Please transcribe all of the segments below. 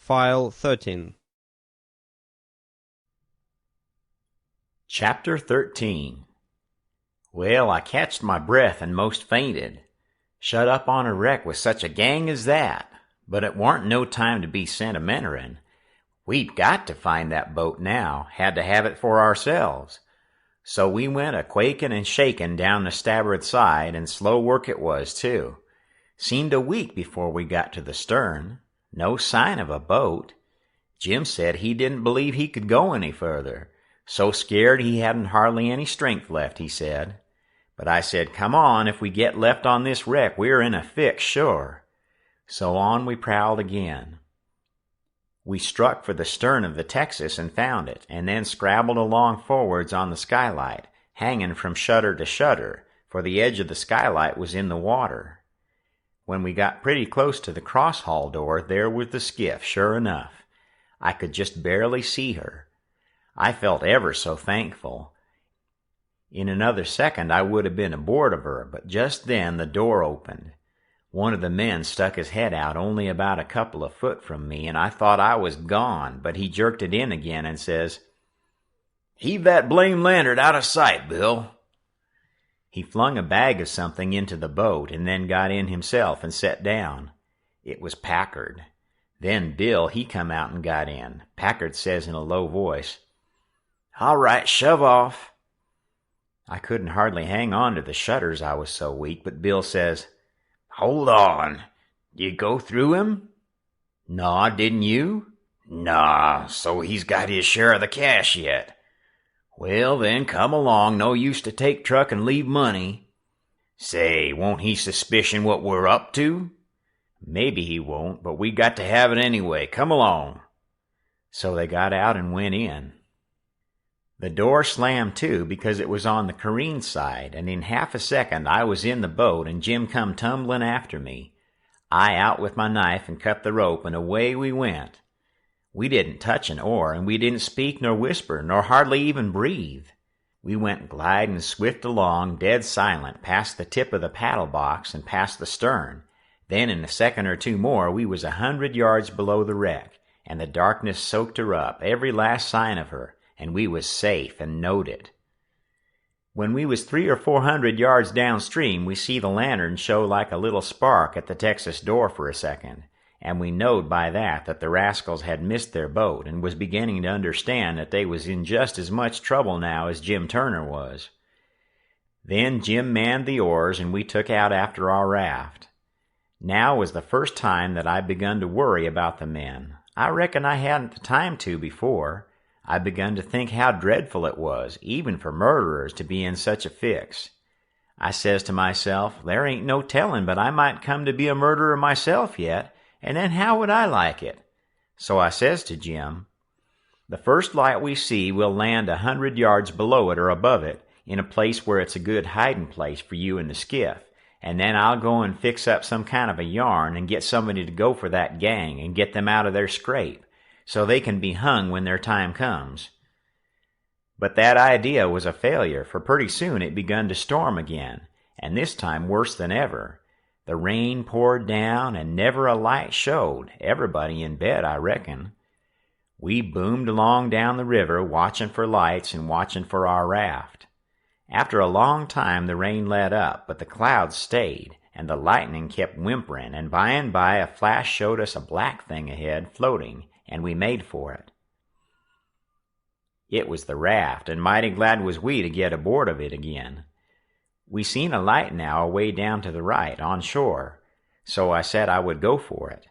File 13. Chapter 13. Well, I catched my breath and most fainted. Shut up on a wreck with such a gang as that. But it warn't no time to be sentimentalin'. We'd got to find that boat now, had to have it for ourselves. So we went a-quakin' and shakin' down the starboard side, and slow work it was, too. Seemed a week before we got to the stern. No sign of a boat. Jim said he didn't believe he could go any further. So scared he hadn't hardly any strength left, he said. But I said, come on, if we get left on this wreck, we're in a fix, sure. So on we prowled again. We struck for the stern of the Texas and found it, and then scrabbled along forwards on the skylight, hanging from shutter to shutter, for the edge of the skylight was in the water. When we got pretty close to the cross-haul door, there was the skiff, sure enough. I could just barely see her. I felt ever so thankful. In another second I would have been aboard of her, but just then the door opened. One of the men stuck his head out only about a couple of foot from me, and I thought I was gone, but he jerked it in again and says, "Heave that blame lantern out of sight, Bill." He flung a bag of something into the boat and then got in himself and sat down. It was Packard. Then Bill, he come out and got in. Packard says in a low voice, "All right, shove off." I couldn't hardly hang on to the shutters, I was so weak, but Bill says, "Hold on. You go through him?" "Naw, didn't you?" "Nah, so he's got his share of the cash yet." "Well, then, come along. No use to take truck and leave money." "Say, won't he suspicion what we're up to?" "Maybe he won't, but we got to have it anyway. Come along." So they got out and went in. The door slammed to because it was on the careen side, and in half a second I was in the boat and Jim come tumbling after me. I out with my knife and cut the rope, and away we went. We didn't touch an oar, and we didn't speak nor whisper, nor hardly even breathe. We went gliding swift along, dead silent, past the tip of the paddle box and past the stern. Then in a second or two more we was 100 yards below the wreck, and the darkness soaked her up, every last sign of her, and we was safe and knowed it. When we was 300 or 400 yards downstream, we see the lantern show like a little spark at the Texas door for a second, and we knowed by that the rascals had missed their boat and was beginning to understand that they was in just as much trouble now as Jim Turner was. Then Jim manned the oars, and we took out after our raft. Now was the first time that I begun to worry about the men. I reckon I hadn't the time to before. I begun to think how dreadful it was, even for murderers, to be in such a fix. I says to myself, there ain't no tellin' but I might come to be a murderer myself yet, and then how would I like it? So I says to Jim, the first light we see we'll land 100 yards below it or above it, in a place where it's a good hiding place for you and the skiff, and then I'll go and fix up some kind of a yarn and get somebody to go for that gang and get them out of their scrape, so they can be hung when their time comes. But that idea was a failure, for pretty soon it begun to storm again, and this time worse than ever. The rain poured down, and never a light showed, everybody in bed, I reckon. We boomed along down the river, watching for lights and watching for our raft. After a long time the rain let up, but the clouds stayed, and the lightning kept whimpering, and by a flash showed us a black thing ahead, floating, and we made for it. It was the raft, and mighty glad was we to get aboard of it again. We seen a light now away down to the right, on shore, so I said I would go for it.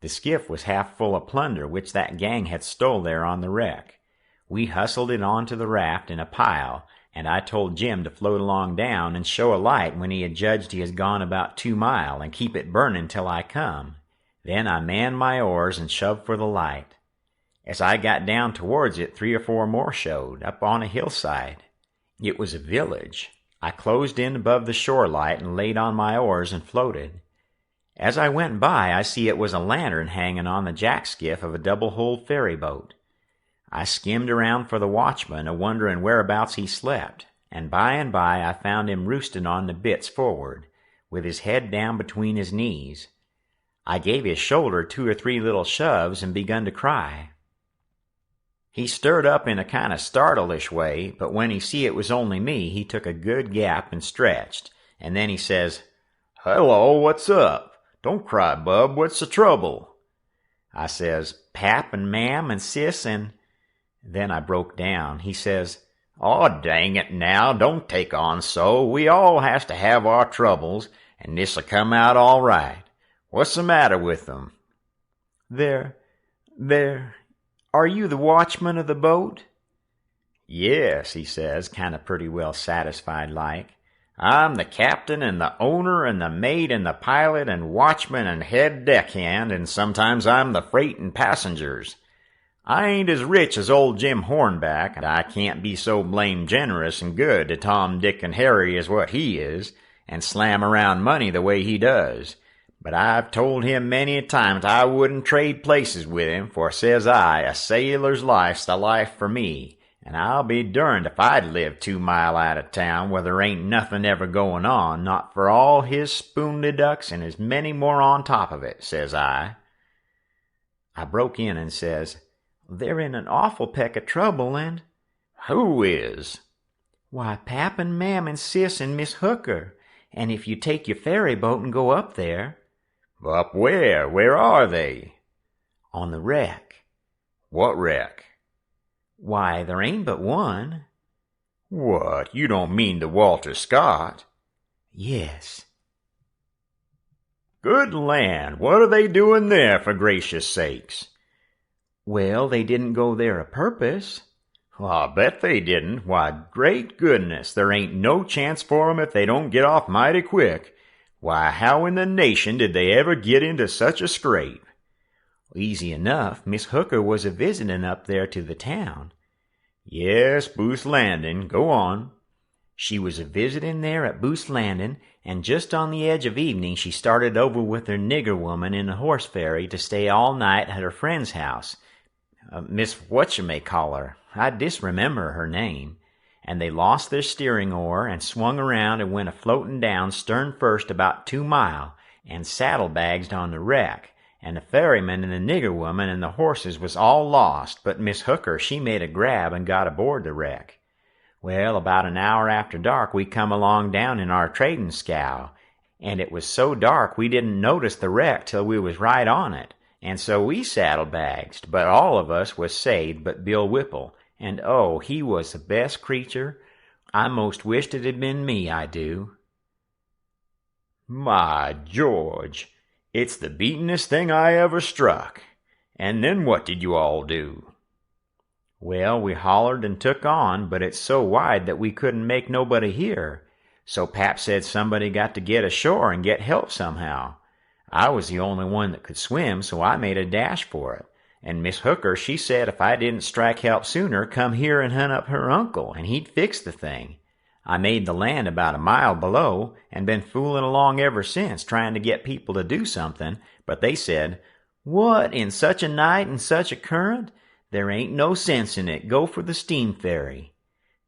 The skiff was half full of plunder which that gang had stole there on the wreck. We hustled it onto the raft in a pile, and I told Jim to float along down and show a light when he had judged he had gone about 2 mile, and keep it burning till I come. Then I manned my oars and shoved for the light. As I got down towards it, 3 or 4 more showed, up on a hillside. It was a village. I closed in above the shore light and laid on my oars and floated. As I went by, I see it was a lantern hanging on the jack-skiff of a double-hulled ferry boat. I skimmed around for the watchman, a-wondering whereabouts he slept, and by I found him roosting on the bitts forward, with his head down between his knees. I gave his shoulder 2 or 3 little shoves and begun to cry. He stirred up in a kind of startlish way, but when he see it was only me, he took a good gap and stretched, and then he says, "Hello, what's up? Don't cry, bub, what's the trouble?" I says, "Pap and Mam and Sis and—" Then I broke down. He says, "Aw, dang it now, don't take on so. We all has to have our troubles, and this'll come out all right. What's the matter with them?" There, are you the watchman of the boat?" "Yes," he says, kind of pretty well satisfied like. "I'm the captain and the owner and the mate and the pilot and watchman and head deckhand, and sometimes I'm the freight and passengers. I ain't as rich as old Jim Hornback, and I can't be so blame generous and good to Tom, Dick, and Harry as what he is, and slam around money the way he does. But I've told him many a times I wouldn't trade places with him, for says I, a sailor's life's the life for me, and I'll be durned if I'd live 2 mile out of town where there ain't nothing ever going on, not for all his spooned ducks and as many more on top of it, says I. I broke in and says, "They're in an awful peck of trouble, and—" "Who is?" "Why, Pap and Mam and Sis and Miss Hooker, and if you take your ferry boat and go up there—" "Up where? Where are they?" "On the wreck." "What wreck?" "Why, there ain't but one." "What, you don't mean the Walter Scott?" "Yes." "Good land, what are they doing there, for gracious sakes?" "Well, they didn't go there a purpose." "I'll bet they didn't. Why, great goodness, there ain't no chance for 'em if they don't get off mighty quick. Why, how in the nation did they ever get into such a scrape?" "Easy enough. Miss Hooker was a-visitin' up there to the town." "Yes, Booth's Landing. Go on." "She was a-visitin' there at Booth's Landing, and just on the edge of evening she started over with her nigger woman in a horse ferry to stay all night at her friend's house. Miss Whatchamacaller, I disremember her name. And they lost their steering oar and swung around and went a-floatin' down stern first about 2 mile, and saddlebagged on the wreck, and the ferryman and the nigger woman and the horses was all lost, but Miss Hooker she made a grab and got aboard the wreck. Well, about an hour after dark we come along down in our trading scow, and it was so dark we didn't notice the wreck till we was right on it, and so we saddlebagged, but all of us was saved but Bill Whipple. And oh, he was the best creature. I most wished it had been me, I do." "My George, it's the beatin'est thing I ever struck. And then what did you all do?" "Well, we hollered and took on, but it's so wide that we couldn't make nobody hear. So Pap said somebody got to get ashore and get help somehow. I was the only one that could swim, so I made a dash for it. And Miss Hooker, she said if I didn't strike help sooner, come here and hunt up her uncle, and he'd fix the thing. I made the land about a mile below, and been fooling along ever since, trying to get people to do something, but they said, 'What, in such a night and such a current? There ain't no sense in it. Go for the steam ferry.'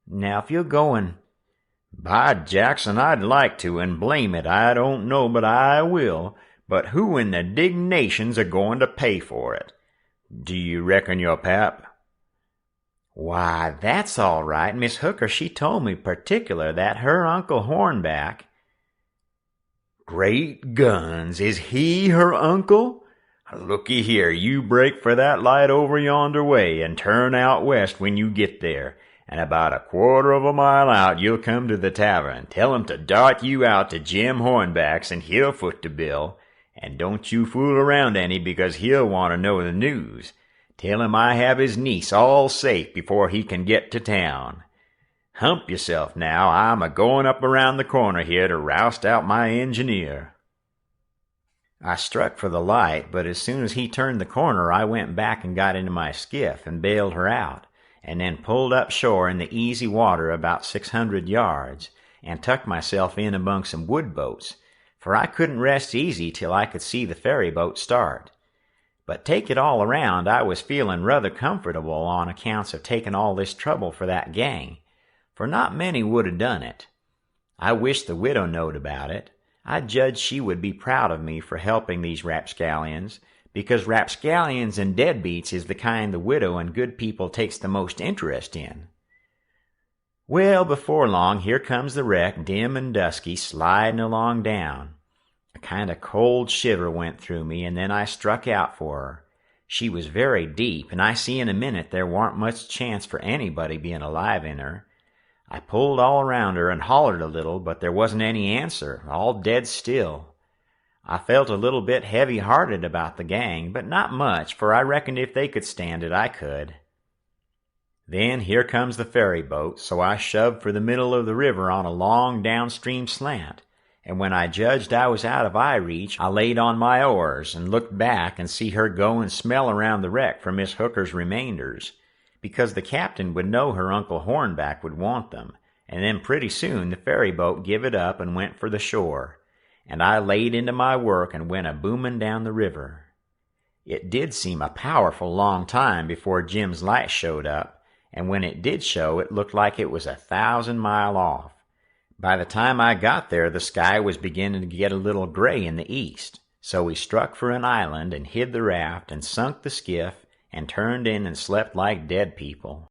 Now, if you'll go and—" "By Jackson, I'd like to, and blame it, I don't know but I will. But who in the dignation's a-going to pay for it? Do you reckon your Pap?" "Why, that's all right. Miss Hooker, she told me particular that her Uncle Hornback—" "Great guns, is he her uncle? Looky here, you break for that light over yonder way, and turn out west when you get there, and about a quarter of a mile out you'll come to the tavern. Tell him to dart you out to Jim Hornback's, and he'll foot the bill. And don't you fool around any, because he'll want to know the news. Tell him I have his niece all safe before he can get to town. Hump yourself now, I'm a-going up around the corner here to roust out my engineer." I struck for the light, but as soon as he turned the corner I went back and got into my skiff and bailed her out, and then pulled up shore in the easy water about 600 yards, and tucked myself in among some wood boats, for I couldn't rest easy till I could see the ferry boat start. But take it all around, I was feeling rather comfortable on accounts of taking all this trouble for that gang, for not many would have done it. I wished the widow knowed about it. I judged she would be proud of me for helping these rapscallions, because rapscallions and deadbeats is the kind the widow and good people takes the most interest in. Well, before long, here comes the wreck, dim and dusky, sliding along down. A kind of cold shiver went through me, and then I struck out for her. She was very deep, and I see in a minute there warn't much chance for anybody being alive in her. I pulled all around her and hollered a little, but there wasn't any answer, all dead still. I felt a little bit heavy-hearted about the gang, but not much, for I reckoned if they could stand it, I could. Then here comes the ferry boat, so I shoved for the middle of the river on a long downstream slant, and when I judged I was out of eye reach, I laid on my oars and looked back and see her go and smell around the wreck for Miss Hooker's remainders, because the captain would know her Uncle Hornback would want them, and then pretty soon the ferry boat give it up and went for the shore, and I laid into my work and went a-booming down the river. It did seem a powerful long time before Jim's light showed up, and when it did show, it looked like it was 1,000 miles off. By the time I got there, the sky was beginning to get a little gray in the east, so we struck for an island and hid the raft and sunk the skiff and turned in and slept like dead people.